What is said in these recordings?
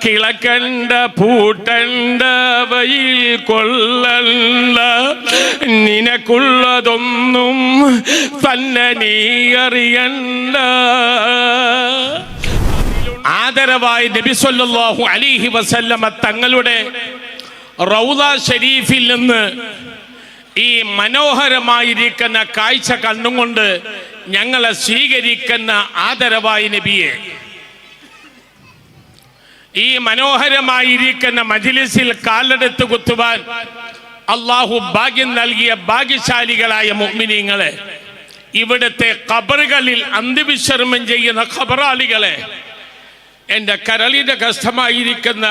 കിളക്കണ്ട പൂട്ടണ്ട വയിൽ കൊള്ളണ്ട നിനക്കുള്ളതൊന്നും തന്നെ നീ അറിയണ്ട. ആദരവായി നബി സല്ലല്ലാഹു അലൈഹി വസല്ലമ തങ്ങളുടെ റൗള ഷരീഫിൽ നിന്ന് ഈ മനോഹരമായിരിക്കുന്ന കാഴ്ച കണ്ടുകൊണ്ട് ഞങ്ങളെ സ്വീകരിക്കുന്ന ആദരവായ നബിയെ, ഈ മനോഹരമായിരിക്കുന്ന മജ്ലിസിൽ കാലെടുത്ത് കുത്തുവാൻ അള്ളാഹു ഭാഗ്യം നൽകിയ ഭാഗ്യശാലികളായ മുഅ്മിനീങ്ങളെ, ഇവിടുത്തെ ഖബറുകളിൽ അന്ത്യവിശ്രമം ചെയ്യുന്ന ഖബറാളികളെ, എൻ്റെ കരളിന്റെ കഷ്ടമായിരിക്കുന്ന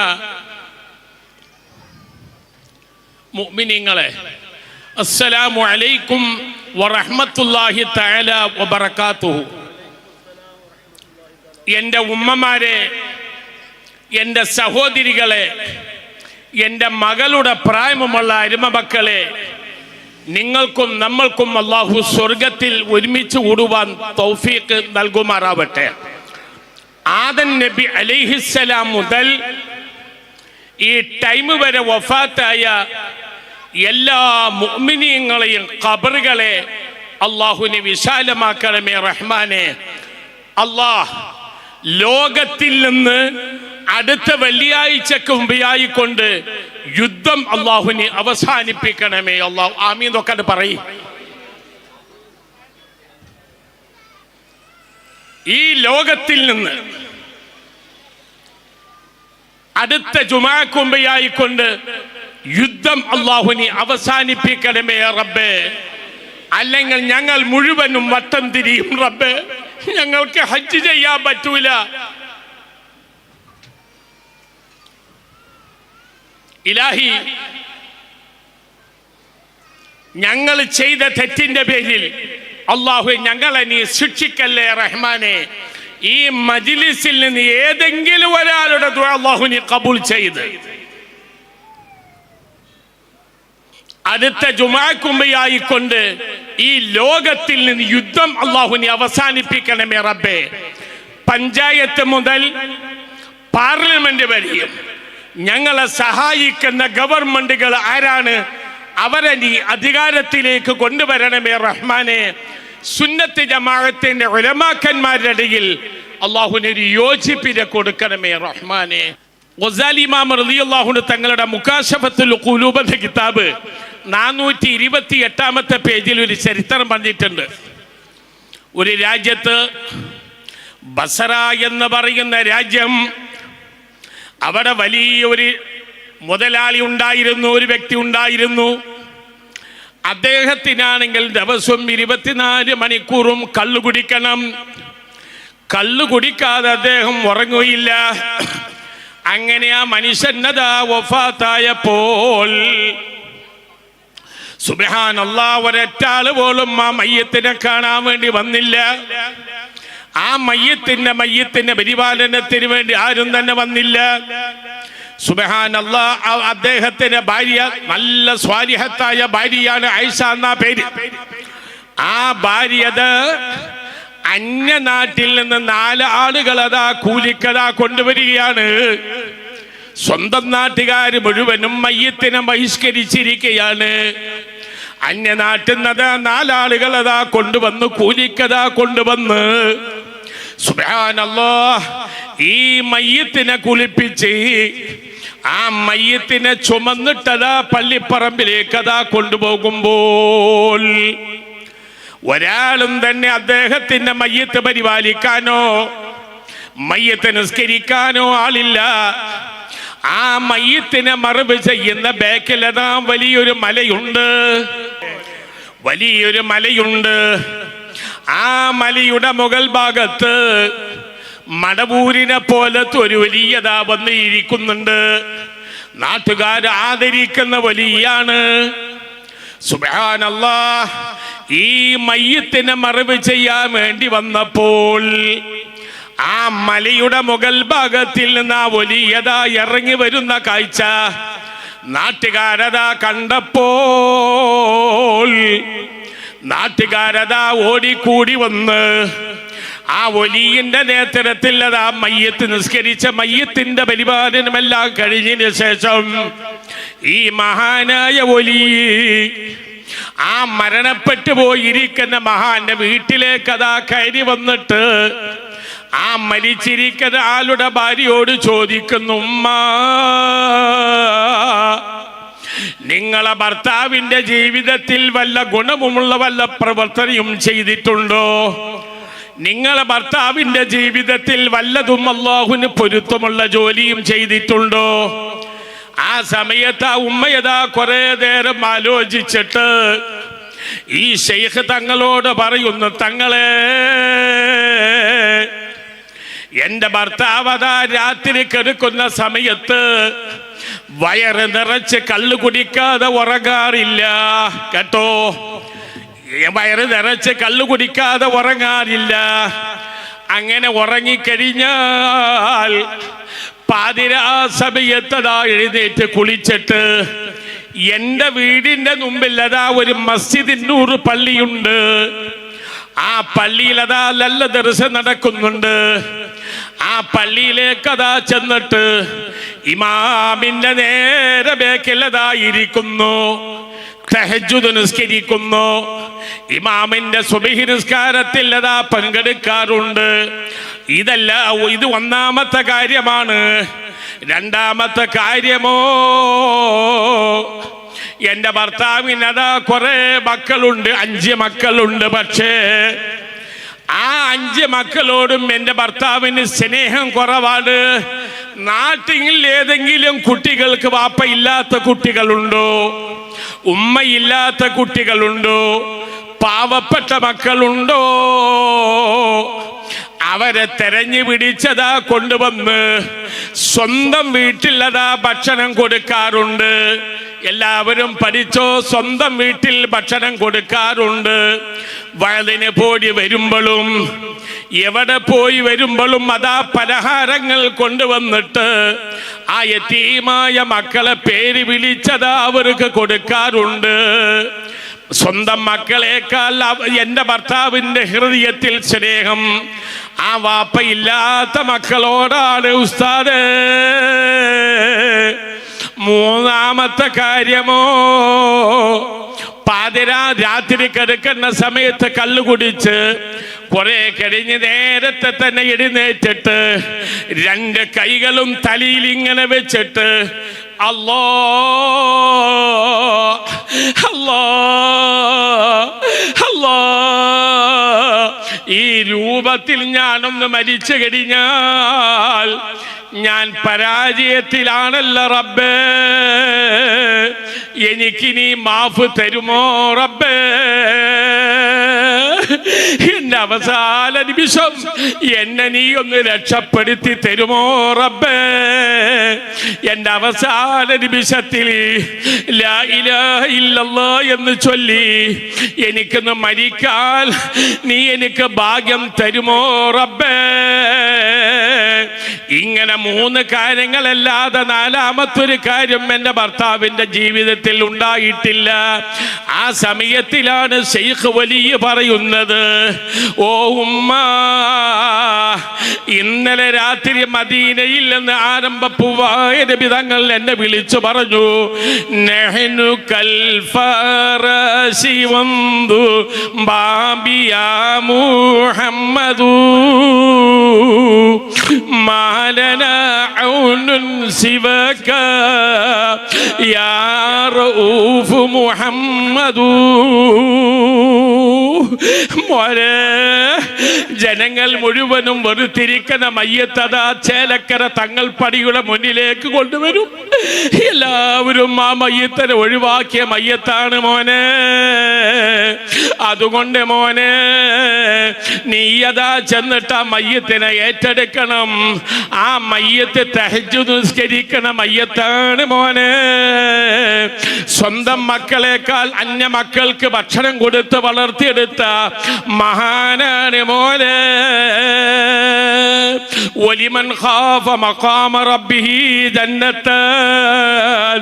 മുഅ്മിനീങ്ങളെ, അസ്സലാമു അലൈക്കും വറഹ്മത്തുള്ളാഹി തആല വബറകാതുഹു. എൻ്റെ ഉമ്മമാരെ, എൻ്റെ സഹോദരികളെ, എൻ്റെ മകളുടെ പ്രായമുള്ള അരുമമക്കളെ, നിങ്ങൾക്കും നമ്മൾക്കും അല്ലാഹു സ്വർഗത്തിൽ ഒരുമിച്ച് കൂടുവാൻ തൗഫീഖ് നൽകുമാറാവട്ടെ. ആദം നബി അലൈഹിസ്സലാം മുതൽ ഈ ടൈം വരെ വഫാത്തായ എല്ലാ മുഅ്മിനീങ്ങളെയും ഖബറുകളെ അല്ലാഹുവിനെ വിശാലമാക്കണമേ റഹ്മാനെ. അല്ലാഹ് ലോകത്തിൽ നിന്ന് അടുത്ത വെള്ളിയാഴ്ചക്ക് മുമ്പായിക്കൊണ്ട് യുദ്ധം അല്ലാഹുവിനെ അവസാനിപ്പിക്കണമേ. അല്ലാഹു ആമീൻ എന്നൊക്കെ പറയും. ഈ ലോകത്തിൽ നിന്ന് അടുത്ത ജുമാക്ക് മുമ്പായിക്കൊണ്ട് യുദ്ധം അല്ലാഹുവിനെ അവസാനിപ്പിക്കണമേ റബ്ബേ. അല്ലെങ്കിൽ ഞങ്ങൾ മുഴുവനും വട്ടം തിരിയും റബ്ബേ. ഞങ്ങൾക്ക് ഹജ്ജ് ചെയ്യാൻ പറ്റൂല. ഇലാഹി, ഞങ്ങൾ ചെയ്ത തെറ്റിന്റെ പേരിൽ അല്ലാഹു ഞങ്ങളെ നീ ശിക്ഷിക്കല്ലേ റഹ്മാനെ. ഈ മജ്ലിസിൽ നിന്ന് ഏതെങ്കിലും ഒരാളുടെ ദുആ അല്ലാഹു നീ ഖബൂൽ ചെയ്ത് അടുത്ത ജുമാക്ക് മുമ്പായിക്കൊണ്ട് ഈ ലോകത്തിൽ നിന്ന് യുദ്ധം അല്ലാഹുവിനെ അവസാനിപ്പിക്കണമേ റബ്ബേ. പഞ്ചായത്ത് മുതൽ പാർലമെന്റ് വരെയും ഞങ്ങളെ സഹായിക്കുന്ന ഗവൺമെന്റുകൾ ആരാണ്, അവരെ നീ അധികാരത്തിലേക്ക് കൊണ്ടുവരണമേ റഹ്മാനെ. സുന്നത്ത് ജമാഅത്തിന്റെ ഉലമാക്കന്മാരുടെ ഇടയിൽ അല്ലാഹുവിനെ ഒരു യോജിപ്പിനെ കൊടുക്കണമേ റഹ്മാനെ. ഗസാലി ഇമാം റളിയല്ലാഹു അൻഹു തങ്ങളുടെ മുകാശഫത്തുൽ ഖുലൂബ് എന്ന കിതാബ് 428 പേജിൽ ഒരു ചരിത്രം പറഞ്ഞിട്ടുണ്ട്. ഒരു രാജ്യത്ത് ബസറ എന്ന് പറയുന്ന രാജ്യം, അവിടെ വലിയൊരു മുതലാളി ഉണ്ടായിരുന്നു, ഒരു വ്യക്തി ഉണ്ടായിരുന്നു. അദ്ദേഹത്തിനാണെങ്കിൽ ദിവസവും 24 മണിക്കൂറും കള്ളു കുടിക്കണം. കള്ളു കുടിക്കാതെ അദ്ദേഹം ഉറങ്ങുകയില്ല. അങ്ങനെ ആ മനുഷ്യനതാ വഫാത്തായപ്പോൾ സുബ്ഹാനല്ലാഹ്, ഒരൊറ്റാള് പോലും ആ മയ്യത്തിനെ കാണാൻ വേണ്ടി വന്നില്ല. ആ മയ്യത്തിന്റെ പരിപാലനത്തിന് വേണ്ടി ആരും തന്നെ വന്നില്ല. സുബ്ഹാനല്ലാഹ്, അദ്ദേഹത്തിന്റെ ഭാര്യ നല്ല സ്വാലിഹത്തായ ഭാര്യയാണ്, ആയിഷ എന്ന പേര്. ആ ഭാര്യത് അന്യനാട്ടിൽ നിന്ന് 4 ആളുകൾ അതാ കൂലിക്കതാ കൊണ്ടുവരികയാണ്. സ്വന്തം നാട്ടുകാർ മുഴുവനും മയ്യത്തിനെ ബഹിഷ്കരിച്ചിരിക്കുകയാണ്. അന്യനാട്ടിൽ നിന്ന് 4 ആളുകൾ അതാ കൊണ്ടുവന്ന് കൂലിക്കതാ കൊണ്ടുവന്ന് സുബ്ഹാനല്ലാഹ് ഈ മയ്യത്തിനെ കുളിപ്പിച്ച് ആ മയ്യത്തിനെ ചുമന്നിട്ടതാ പള്ളിപ്പറമ്പിലേക്ക് അതാ കൊണ്ടുപോകുമ്പോൾ ഒരാളും തന്നെ അദ്ദേഹത്തിന്റെ മയ്യത്ത് പരിപാലിക്കാനോ മയ്യത്ത് നിസ്കരിക്കാനോ ആളില്ല. ആ മയ്യത്തിനെ മറവ് ചെയ്യുന്ന ബാക്കിലതാ വലിയൊരു മലയുണ്ട്. ആ മലയുടെ മുകൾ ഭാഗത്ത് മടവൂരിനെ പോലത്തെ ഒരു വലിയതാ വന്ന് ഇരിക്കുന്നുണ്ട്. നാട്ടുകാർ ആദരിക്കുന്ന വലിയാണ്. സുബ്ഹാനല്ലാഹ്, ഈ മയ്യത്തിനെ മറവ് ചെയ്യാൻ വേണ്ടി വന്നപ്പോൾ ആ മലയുടെ മുകൾ ഭാഗത്തിൽ നിന്ന് ആ വലിയതാ ഇറങ്ങി വരുന്ന കാഴ്ച നാട്ടുകാരതാ കണ്ടപ്പോൾ നാട്ടുകാരതാ ഓടിക്കൂടി വന്ന് ആ വലിയന്റെ നേതൃത്വത്തിൽ ആ മയ്യത്ത് നിസ്കരിച്ച മയ്യത്തിന്റെ പരിപാലനമെല്ലാം കഴിഞ്ഞതിന് ശേഷം ഈ മഹാനായ വലി ആ മരണപ്പെട്ടു പോയിരിക്കുന്ന മഹാന്റെ വീട്ടിലേക്ക് അതാ കയറി വന്നിട്ട് ആ മരിച്ചിരിക്കുന്ന ആളുടെ ഭാര്യയോട് ചോദിക്കുന്നു, ഉമ്മ, നിങ്ങളെ ഭർത്താവിന്റെ ജീവിതത്തിൽ വല്ല ഗുണമുള്ള വല്ല പ്രവർത്തനവും ചെയ്തിട്ടുണ്ടോ? നിങ്ങളെ ഭർത്താവിന്റെ ജീവിതത്തിൽ വല്ലതും അല്ലാഹുവിന് പൊരുത്തമുള്ള ജോലിയും ചെയ്തിട്ടുണ്ടോ? ആ സമയത്ത് ആ ഉമ്മയതാ കുറെ നേരം ആലോചിച്ചിട്ട് ഈ ശൈഖ് തങ്ങളോട് പറയുന്നു, തങ്ങളെ, എന്റെ ഭർത്താവ് അതാ രാത്രി കിടക്കുന്ന സമയത്ത് വയറ് നിറച്ച് കള്ളു കുടിക്കാതെ ഉറങ്ങാറില്ല കേട്ടോ. വയറ് നിറച്ച് കള്ളു കുടിക്കാതെ ഉറങ്ങാറില്ല. അങ്ങനെ ഉറങ്ങിക്കഴിഞ്ഞാൽ പാതിരാ സമയത്തതാ എഴുന്നേറ്റ് കുളിച്ചിട്ട് എൻ്റെ വീടിൻ്റെ മുമ്പിൽ അതാ ഒരു മസ്ജിദിന്നൂർ പള്ളിയുണ്ട്. ആ പള്ളിയിൽ അതാ നല്ല ദർശനം നടക്കുന്നുണ്ട്. ആ പള്ളിയിലേക്ക് അതാ ചെന്നിട്ട് ഇമാമിന്റെ നേരെ ബേക്കിലതാ ഇരിക്കുന്നു, തഹജ്ജുദ് നിസ്കരിക്കുന്നു. ഇമാമിന്റെ സുബ്ഹി നിസ്കാരത്തിൽ അതാ പങ്കെടുക്കാറുണ്ട്. ഇത് ഒന്നാമത്തെ കാര്യമാണ്. രണ്ടാമത്തെ കാര്യമോ, എൻ്റെ ഭർത്താവിന് അതാ കുറെ മക്കളുണ്ട്, 5 മക്കളുണ്ട്. പക്ഷേ ആ 5 മക്കളോടും എൻ്റെ ഭർത്താവിന് സ്നേഹം കുറവാണ്. നാട്ടിൽ ഏതെങ്കിലും കുട്ടികൾക്ക് വാപ്പയില്ലാത്ത കുട്ടികളുണ്ടോ? ഉമ്മയില്ലാത്ത കുട്ടികളുണ്ടോ? പാവപ്പെട്ട മക്കളുണ്ടോ? അവരെ തെരഞ്ഞു പിടിച്ചതാ കൊണ്ടുവന്ന് സ്വന്തം വീട്ടിൽ അതാ ഭക്ഷണം കൊടുക്കാറുണ്ട്. എല്ലാവരും പഠിച്ചോ, സ്വന്തം വീട്ടിൽ ഭക്ഷണം കൊടുക്കാറുണ്ട്. വയലിന് പോയി വരുമ്പോഴും എവിടെ പോയി വരുമ്പോഴും അതാ പലഹാരങ്ങൾ കൊണ്ടുവന്നിട്ട് ആ യതീമായ മക്കളെ പേര് വിളിച്ചതാ അവർക്ക് കൊടുക്കാറുണ്ട്. സ്വന്തം മക്കളെക്കാൾ എൻ്റെ ഭർത്താവിൻ്റെ ഹൃദയത്തിൽ സ്നേഹം ആ വാപ്പയില്ലാത്ത മക്കളോടാണ് ഉസ്താദേ. മൂന്നാമത്തെ കാര്യമോ, രാത്രി കിടക്കുന്ന സമയത്ത് കള്ളു കുടിച്ച് കുറെ കഴിഞ്ഞ് നേരത്തെ തന്നെ എഴുന്നേറ്റിട്ട് 2 കൈകളും തലയിൽ ഇങ്ങനെ വെച്ചിട്ട് അല്ലാ അല്ലാ അല്ലാ, ഈ രൂപത്തിൽ ഞാനൊന്ന് മരിച്ചു കഴിഞ്ഞാൽ ഞാൻ പരാജയത്തിലാണല്ലോ റബ്ബേ, എനിക്കിനി മാഫ് തരുമോ റബ്ബേ? എന്റെ അവസാന നിമിഷം എന്നെ നീ ഒന്ന് രക്ഷപ്പെടുത്തി തരുമോ റബ്ബേ? എന്റെ അവസാന നിമിഷത്തിൽ ലാ ഇലാഹ ഇല്ലല്ലാഹ് എന്ന് ചൊല്ലി എനിക്കൊന്ന് മരിക്കാൻ നീ എനിക്ക് ഭാഗ്യം തരുമോ റബ്ബേ? ഇങ്ങനെ 3 കാര്യങ്ങളല്ലാതെ 4മത്തൊരു കാര്യം എൻ്റെ ഭർത്താവിൻ്റെ ജീവിതത്തിൽ ഉണ്ടായിട്ടില്ല. ആ സമയത്തിലാണ് ശൈഖ് വലി പറയുന്നത്, ഓ ഉമ്മ, ഇന്നലെ രാത്രി മദീനയിൽ നിന്ന് ആരംഭപ്പൂവായ നബി തങ്ങൾ എന്നെ വിളിച്ചു പറഞ്ഞു, നഹ്നു കൽ ഫറശി വന്ദു ബാബിയാ മുഹമ്മദു മാലന ഔനുൻ സിവക യാ റഊഫ് മുഹമ്മദു. മോനെ, ജനങ്ങൾ മുഴുവനും വെറുത്തിരിക്കുന്ന മയ്യത്തതാ ചേലക്കര തങ്ങൾ പടിയുടെ മുന്നിലേക്ക് കൊണ്ടുവരും. എല്ലാവരും ആ മയ്യത്തിനെ ഒഴിവാക്കിയ മയ്യത്താണ് മോനെ. അതുകൊണ്ട് മോനെ, നീ അതാ ചെന്നിട്ട് ആ മയ്യത്തിനെ ഏറ്റെടുക്കണം. ആ മയ്യത്ത് തഹജ്ജുദ് നിസ്കരിക്കണ മയ്യത്താണ് മോനെ. സ്വന്തം മക്കളെക്കാൾ അന്യ മക്കൾക്ക് ഭക്ഷണം കൊടുത്ത് വളർത്തിയെടുത്ത മഹാനാണ് മോനെ. വലിമൻ ഖാഫ മഖാമ റബ്ബിഹി ജന്നത്താൻ,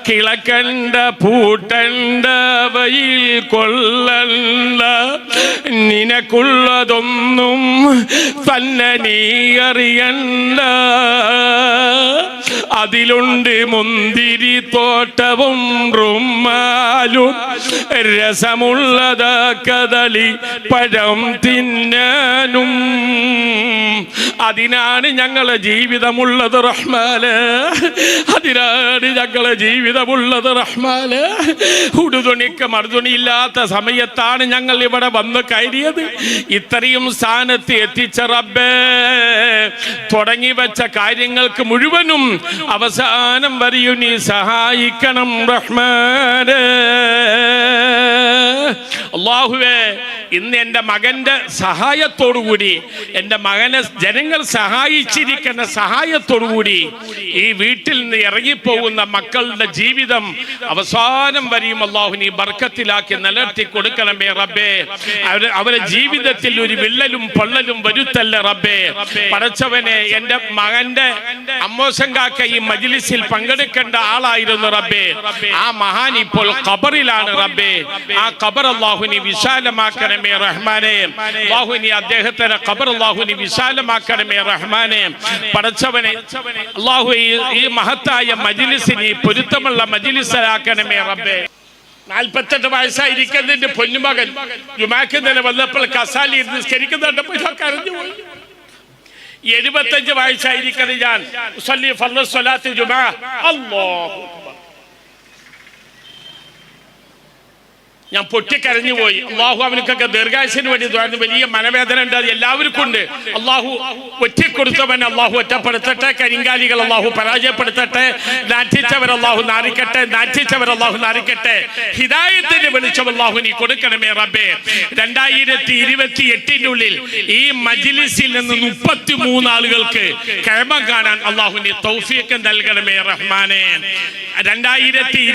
കിളക്കണ്ട പൂട്ടണ്ട വയിൽ കൊള്ള കൊള്ളണ്ട, നിനക്കുള്ളതൊന്നും തന്നെ നീ അറിയണ്ട. അതിലുണ്ട് മുന്തിരി തോട്ടവും റുമാലും, രസമുള്ളത കദളി പഴം തിന്നാനും. അതിനാണ് ഞങ്ങളെ ജീവിതമുള്ളത് റഹ്മാന്, അതിനാണ് ഞങ്ങളെ ജീവിതമുള്ളത് റഹ്മാന്. ഉടുതുണിക്ക് മറുതുണിയില്ലാത്ത സമയത്താണ് ഞങ്ങൾ ഇവിടെ വന്ന് കയറിയത്. ഇത്രയും സ്ഥാനത്ത് എത്തിച്ച റബ്ബേ, തുടങ്ങി വെച്ച കാര്യങ്ങൾക്ക് മുഴുവനും അവസാനം വരെയും നീ സഹായിക്കണം റഹ്മാന്. അല്ലാഹുവേ, ഇന്ന് എൻ്റെ മകൻ്റെ സഹായത്തോടുകൂടി, എൻ്റെ മകനെ ജനങ്ങൾ സഹായിച്ചിരിക്കുന്ന സഹായത്തോടുകൂടി ഈ വീട്ടിൽ നിന്ന് ഇറങ്ങിപ്പോകുന്ന മക്കളുടെ ജീവിതം അവസാനം വരെയും അല്ലാഹു നീ ബർക്കത്തിലാക്കി നിലനിർത്തി കൊടുക്കണമേ റബ്ബേ. അവരെ ജീവിതത്തിൽ ഒരു വിള്ളലും പൊള്ളലും വരുത്തല്ല റബ്ബേ. പടച്ചവനെ, എൻ്റെ മകൻ്റെ അമ്മോശങ്കാക്ക ഈ മജ്ലിസിൽ പങ്കെടുക്കേണ്ട ആളായിരുന്നു റബ്ബേ. ആ മഹാൻ ഇപ്പോൾ ഖബറിലാണ് റബ്ബേ. ആ ഖബർ അല്ലാഹു നീ വിശാലമാക്കണമേ റഹ്മാനെ. അല്ലാഹു നീ അദ്ദേഹത്തിന്റെ ഖബർ അല്ലാഹു നീ വിശാലമാക്കണമേ റഹ്മാനെ. പടച്ചവനെ അല്ലാഹു ഈ മഹത്തായ മജ്ലിസിനെ പൊരുത്തമുള്ള മജ്ലിസാക്കണമേ റബ്ബേ. 48 വയസ്സായിരിക്കുന്നതിന്റെ പൊന്നുമകൻ ജുമാക്ക് ഇന്നലെ വന്നപ്പോൾ കസാലി നിസ്കരിക്കുന്നുണ്ടപ്പോൾ കരഞ്ഞു പോയി. 75 വയസ്സായിരിക്കുന്നത് ഞാൻ ഞാൻ പൊട്ടിക്കരഞ്ഞു പോയി. അള്ളാഹു അവനക്കൊക്കെ ദീർഘായുസിന് വേണ്ടി ദ്വാരുന്നു. വലിയ മനവേദന ഉണ്ട്, അത് എല്ലാവർക്കും ഉണ്ട്. അള്ളാഹു ഒറ്റക്കൊടുത്തവൻ അള്ളാഹു ഒറ്റപ്പെടുത്തട്ടെ, കരിങ്കാലികൾ അള്ളാഹു പരാജയപ്പെടുത്തട്ടെ, നാറ്റിച്ചവർ അള്ളാഹു നാറിക്കട്ടെ, നാറ്റിച്ചവർ അള്ളാഹു നാറിക്കട്ടെ. ഹിദായത്തിന്റെ വെളിച്ചം അള്ളാഹു നീ കൊടുക്കണമേ റബ്ബേ. 2028 ഈ മജ്ലിസിൽ നിന്ന് 33 ആളുകൾക്ക് കഅബ കാണാൻ അള്ളാഹു നീ തൗഫീഖ് നൽകണമേ റഹ്മാനെ. 2028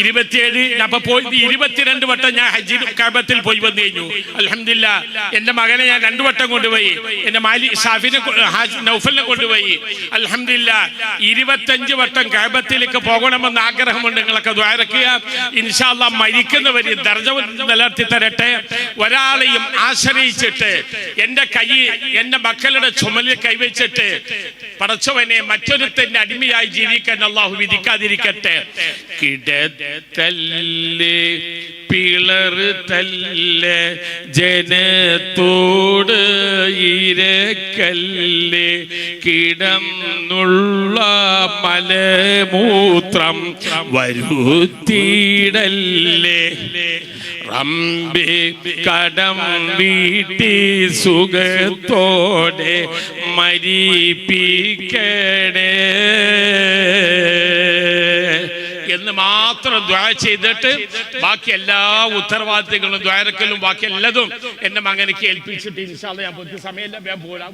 27 ഞാൻ 22 വട്ടം ഞാൻ ഹജ്ജ് കഅബത്തിൽ പോയി വന്നു കഴിഞ്ഞു. അൽഹംദുലില്ലാഹ്. എന്റെ മകനെ ഞാൻ 2 വട്ടം കൊണ്ടുപോയി, എന്റെ ഷാഫിനെ നൗഫലിനെ കൊണ്ടുപോയി. അൽഹംദുലില്ലാഹ്. 25 വട്ടം കഅബത്തിലേക്ക് പോകണമെന്ന് ആഗ്രഹമുണ്ട്. നിങ്ങളൊക്കെ ദുആ ചെയ്യുക. ഇൻഷാ അല്ലാഹ് മരിക്കുന്നവരെ ദർജ നിലനിർത്തി തരട്ടെ. ഒരാളെയും ആശ്രയിച്ചിട്ട് എൻ്റെ കൈ എൻ്റെ മക്കളുടെ ചുമലിൽ കൈവച്ചിട്ട് പടച്ചവനെ മറ്റൊരുത്തന്റെ അടിമയായി ജീവിക്കാൻ അല്ലാഹു വിധിക്കാതിരിക്കട്ടെ. കിടത്തല്ലേ പിളർ തല്ലേ ജനത്തോട് ഇരക്കല്ലേ, കിടന്നുള്ള മലമൂത്രം വരുത്തിയിടല്ലേ, റബ്ബേ കടം വീട്ടി സുഖത്തോടെ മരിപ്പിക്കണേ എന്ന് മാത്രം ദുആ ചെയ്തിട്ട് ബാക്കി എല്ലാ ഉത്തരവാദിത്തങ്ങളും ദ്വാരക്കലും ബാക്കി എല്ലാതും എന്റെ മകനിക്ക് ഏൽപ്പിച്ചിട്ട് ഇൻഷാ അല്ലാഹ് ഞാൻ സമയമില്ല, വേഗം പോരാ.